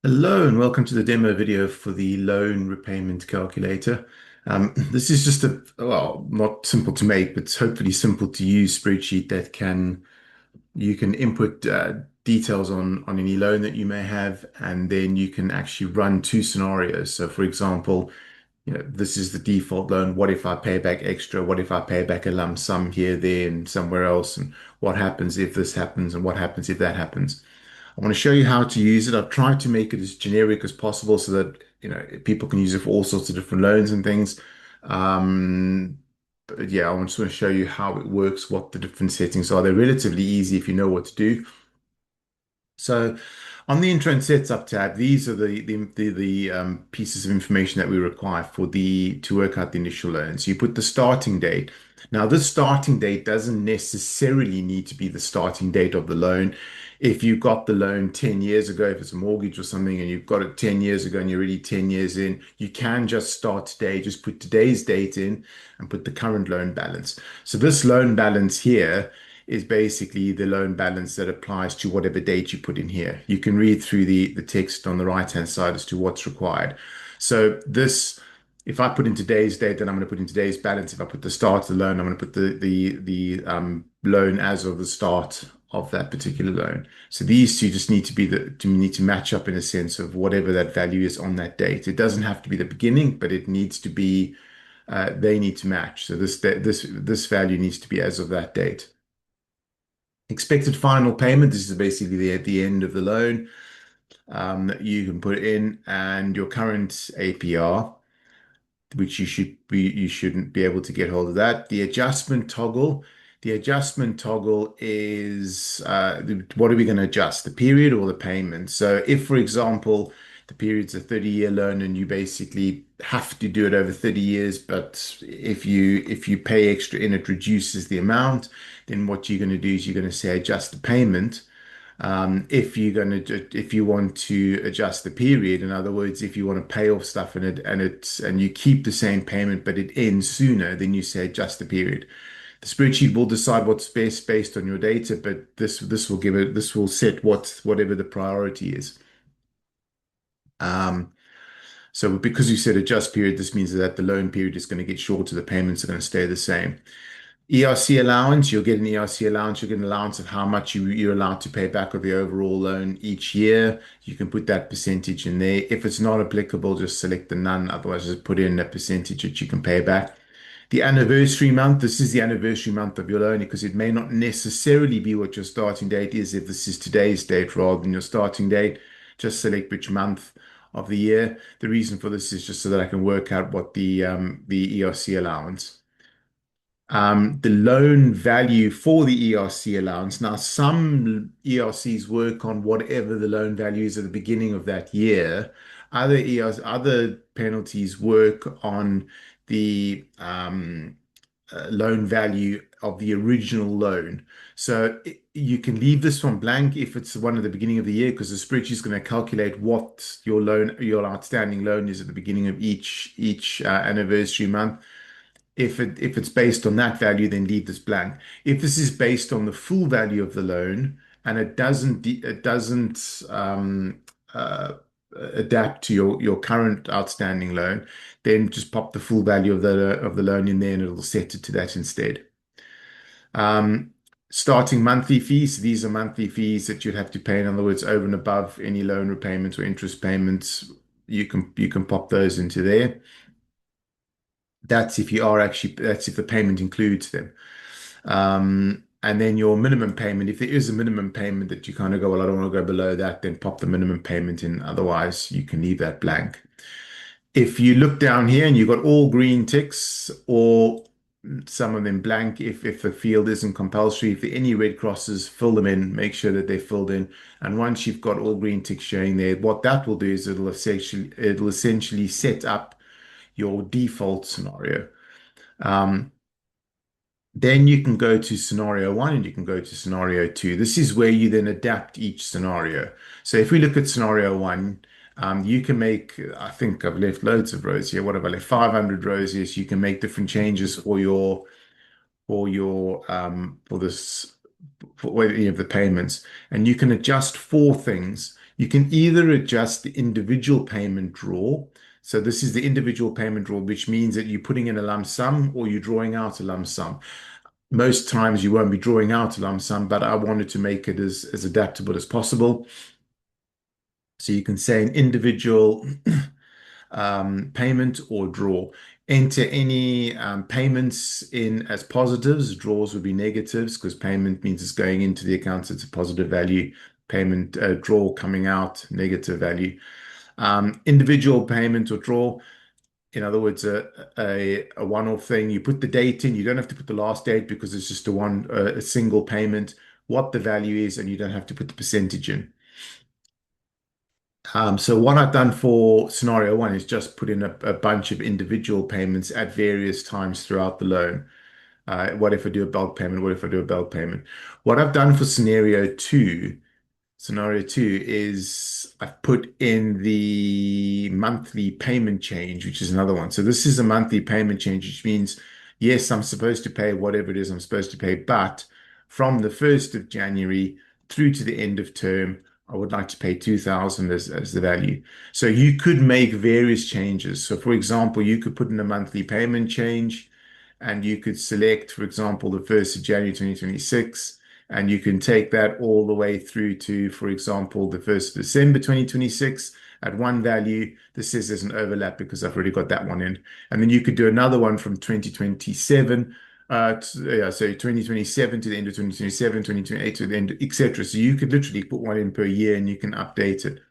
Hello and welcome to the demo video for the loan repayment calculator. This is just well, not simple to make, but hopefully simple to use spreadsheet that you can input details on any loan that you may have, and then you can actually run two scenarios. So for example, this is the default loan. What if I pay back extra? What if I pay back a lump sum here, there, and somewhere else? And what happens if this happens? And what happens if that happens? I want to show you how to use it. I've tried to make it as generic as possible so that people can use it for all sorts of different loans and things. But yeah, I just want to show you how it works, what the different settings are. They're relatively easy if you know what to do. So on the intro and setup tab, these are the pieces of information that we require for the to work out the initial loan. So you put the starting date. Now, this starting date doesn't necessarily need to be the starting date of the loan. If you got the loan 10 years ago, if it's a mortgage or something, and you've got it 10 years ago and you're already 10 years in, you can just start today. Just put today's date in and put the current loan balance. So this loan balance here is basically the loan balance that applies to whatever date you put in here. You can read through the text on the right-hand side as to what's required. So this, if I put in today's date, then I'm going to put in today's balance. If I put the start of the loan, I'm going to put the loan as of the start of that particular loan. So these two just need to be need to match up in a sense of whatever that value is on that date. It doesn't have to be the beginning, but it needs to be they need to match. So this value needs to be as of that date. Expected final payment. This is basically the end of the loan that you can put in, and your current APR, which you shouldn't be able to get hold of that. The adjustment toggle. The adjustment toggle is what are we going to adjust, the period or the payment? So if, for example, the period's a 30-year loan and you basically have to do it over 30 years, but if you pay extra in, it reduces the amount, then what you're going to do is you're going to say adjust the payment. If you want to adjust the period, in other words, if you want to pay off stuff and you keep the same payment but it ends sooner, then you say adjust the period. The spreadsheet will decide what's best based on your data, but this will set whatever the priority is. So because you said adjust period, this means that the loan period is going to get shorter, the payments are going to stay the same. ERC allowance, you'll get an ERC allowance, you'll get an allowance of how much you're allowed to pay back of the overall loan each year. You can put that percentage in there. If it's not applicable, just select the none, otherwise just put in a percentage that you can pay back. The anniversary month, this is the anniversary month of your loan because it may not necessarily be what your starting date is. If this is today's date rather than your starting date, just select which month of the year. The reason for this is just so that I can work out what the ERC allowance. The loan value for the ERC allowance. Now, some ERCs work on whatever the loan value is at the beginning of that year. Other penalties work on the loan value of the original loan. So you can leave this one blank if it's the one at the beginning of the year, because the spreadsheet is going to calculate what your outstanding loan is at the beginning of each anniversary month. If it's based on that value, then leave this blank. If this is based on the full value of the loan and it doesn't adapt to your current outstanding loan, then just pop the full value of the loan in there and it'll set it to that instead. Um, Starting monthly fees. These are monthly fees that you'd have to pay. In other words, over and above any loan repayments or interest payments, you can pop those into there. That's if the payment includes them. And then your minimum payment, if there is a minimum payment that you kind of go, well, I don't want to go below that, then pop the minimum payment in. Otherwise, you can leave that blank. If you look down here and you've got all green ticks or some of them blank, if the field isn't compulsory, if there are any red crosses, fill them in, make sure that they're filled in. And once you've got all green ticks showing there, what that will do is it'll essentially set up your default scenario. Um, then you can go to scenario one and you can go to scenario two. This is where you then adapt each scenario. So if we look at scenario one, you can make, I think I've left loads of rows here. What have I left? 500 rows here. So you can make different changes for any of the payments. And you can adjust four things. You can either adjust the individual payment draw. So this is the individual payment draw, which means that you're putting in a lump sum or you're drawing out a lump sum. Most times you won't be drawing out a lump sum, but I wanted to make it as adaptable as possible. So you can say an individual payment or draw. Enter any payments in as positives. Draws would be negatives because payment means it's going into the account, so it's a positive value. Payment draw coming out, negative value. Individual payment or draw, in other words, a one-off thing. You put the date in. You don't have to put the last date because it's just a single payment. What the value is, and you don't have to put the percentage in. So what I've done for scenario one is just put in a bunch of individual payments at various times throughout the loan. What if I do a bulk payment? What if I do a bulk payment? What I've done for scenario two is I've put in the monthly payment change, which is another one. So this is a monthly payment change, which means, yes, I'm supposed to pay whatever it is I'm supposed to pay, but from the 1st of January through to the end of term, I would like to pay 2,000 as the value. So you could make various changes. So for example, you could put in a monthly payment change and you could select, for example, the 1st of January 2026. And you can take that all the way through to, for example, the 1st of December 2026 at one value. This says there's an overlap because I've already got that one in. And then you could do another one from 2027, so 2027 to the end of 2027, 2028 to the end, etc. So you could literally put one in per year and you can update it.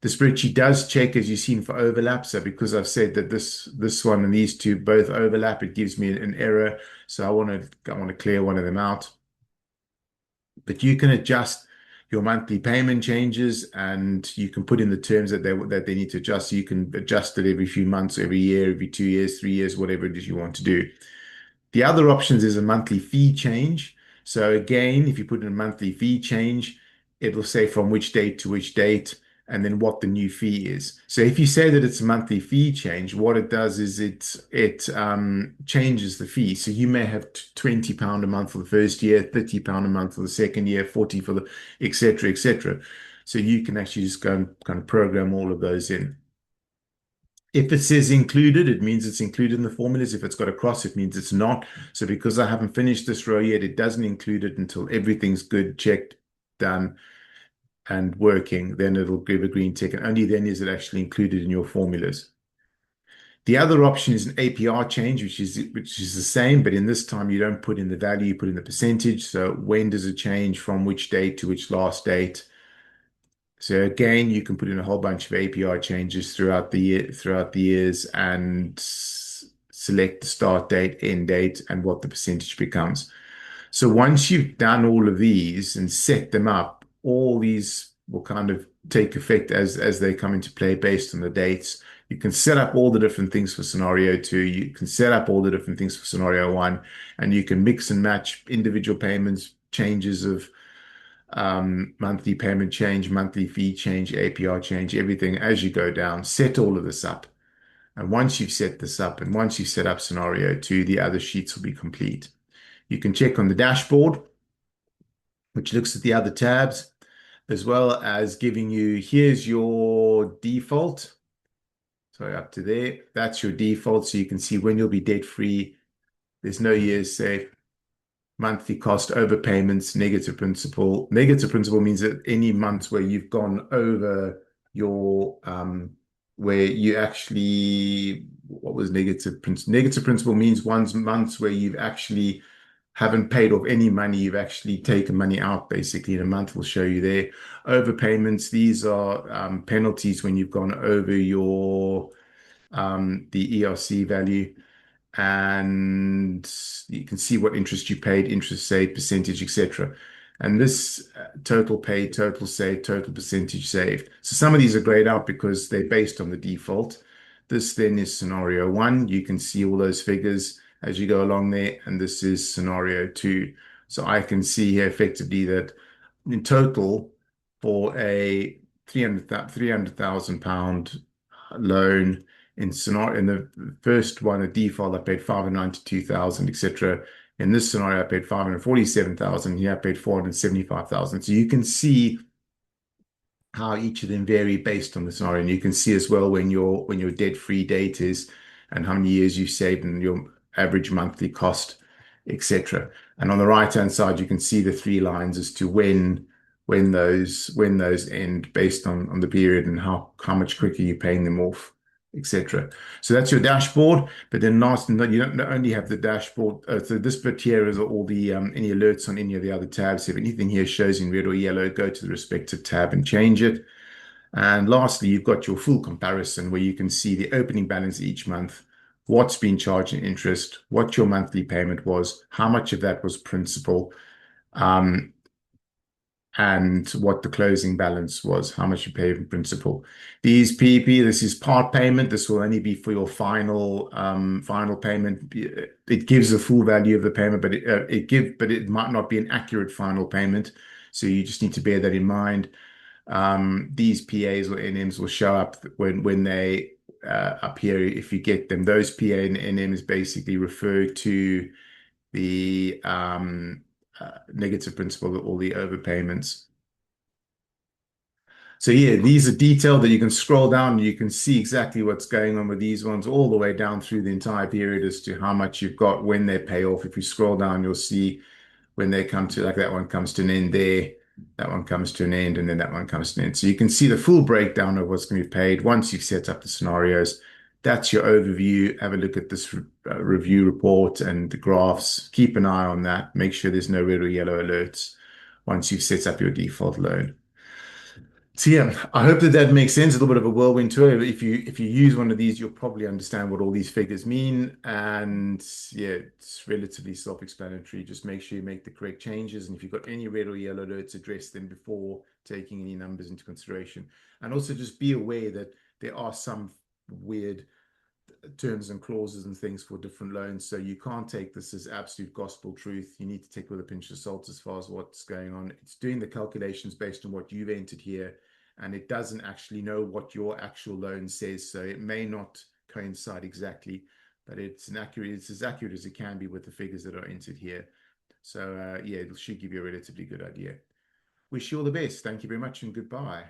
The spreadsheet does check, as you've seen, for overlap. So because I've said that this one and these two both overlap, it gives me an error. So I want to clear one of them out. But you can adjust your monthly payment changes and you can put in the terms that they need to adjust. So you can adjust it every few months, every year, every 2 years, 3 years, whatever it is you want to do. The other options is a monthly fee change. So again, if you put in a monthly fee change, it will say from which date to which date and then what the new fee is. So if you say that it's a monthly fee change, what it does is it changes the fee. So you may have £20 a month for the first year, £30 a month for the second year, 40 for the et cetera, et cetera. So you can actually just go and kind of program all of those in. If it says included, it means it's included in the formulas. If it's got a cross, it means it's not. So because I haven't finished this row yet, it doesn't include it until everything's good, checked, done, and working. Then it'll give a green tick, and only then is it actually included in your formulas. The other option is an APR change, which is the same, but in this time you don't put in the value, you put in the percentage. So when does it change from which date to which last date? So again, you can put in a whole bunch of API changes throughout the years, and select the start date, end date, and what the percentage becomes. So once you've done all of these and set them up, all these will kind of take effect as they come into play based on the dates. You can set up all the different things for scenario two. You can set up all the different things for scenario one, and you can mix and match individual payments, changes of monthly payment change, monthly fee change, APR change, everything as you go down. Set all of this up. And once you've set this up and once you've set up scenario two, the other sheets will be complete. You can check on the dashboard, which looks at the other tabs, as well as giving you, here's your default. So up to there, that's your default. So you can see when you'll be debt free. There's no years safe. Monthly cost, overpayments, negative principal. Negative principal means that any months where you've gone over your where you actually, what was negative principal? Negative principal means months where you've actually haven't paid off any money, you've actually taken money out basically in a month. Will show you there. Overpayments, these are penalties when you've gone over your the ERC value, and you can see what interest you paid, interest saved, percentage, etc. And this total paid, total saved, total percentage saved. So some of these are grayed out because they're based on the default. This then is scenario one. You can see all those figures as you go along there, and this is scenario two. So I can see here effectively that in total for a £300,000 loan, in the first one, a default, I paid 592,000, etc. In this scenario, I paid 547,000. Here, I paid 475,000. So you can see how each of them vary based on the scenario. And you can see as well when your debt-free date is and how many years you've saved and your average monthly cost, etc. And on the right-hand side, you can see the three lines as to when those end based on the period and how much quicker you're paying them off, etc. So that's your dashboard. But then last, you don't only have the dashboard. So this bit here is all the any alerts on any of the other tabs. If anything here shows in red or yellow, go to the respective tab and change it. And lastly, you've got your full comparison where you can see the opening balance each month, what's been charged in interest, what your monthly payment was, how much of that was principal, um, and what the closing balance was, how much you paid in principal. These PP, this is part payment. This will only be for your final payment. It gives the full value of the payment, but it might not be an accurate final payment. So you just need to bear that in mind. These PAs or NMs will show up when they up here if you get them. Those PA and NMs basically refer to the negative principal or the overpayments. So yeah, these are detailed that you can scroll down and you can see exactly what's going on with these ones all the way down through the entire period as to how much you've got when they pay off. If you scroll down, you'll see when they come to like that one comes to an end there, that one comes to an end, and then that one comes to an end. So you can see the full breakdown of what's going to be paid once you've set up the scenarios. That's your overview. Have a look at this review report and the graphs. Keep an eye on that. Make sure there's no red or yellow alerts once you've set up your default loan. So yeah, I hope that that makes sense. A little bit of a whirlwind tour. If you use one of these, you'll probably understand what all these figures mean. And yeah, it's relatively self-explanatory. Just make sure you make the correct changes. And if you've got any red or yellow alerts, address them before taking any numbers into consideration. And also just be aware that there are some weird terms and clauses and things for different loans. So you can't take this as absolute gospel truth. You need to take it with a pinch of salt as far as what's going on. It's doing the calculations based on what you've entered here, and it doesn't actually know what your actual loan says. So it may not coincide exactly, but it's as accurate as it can be with the figures that are entered here. So yeah, it should give you a relatively good idea. Wish you all the best. Thank you very much and goodbye.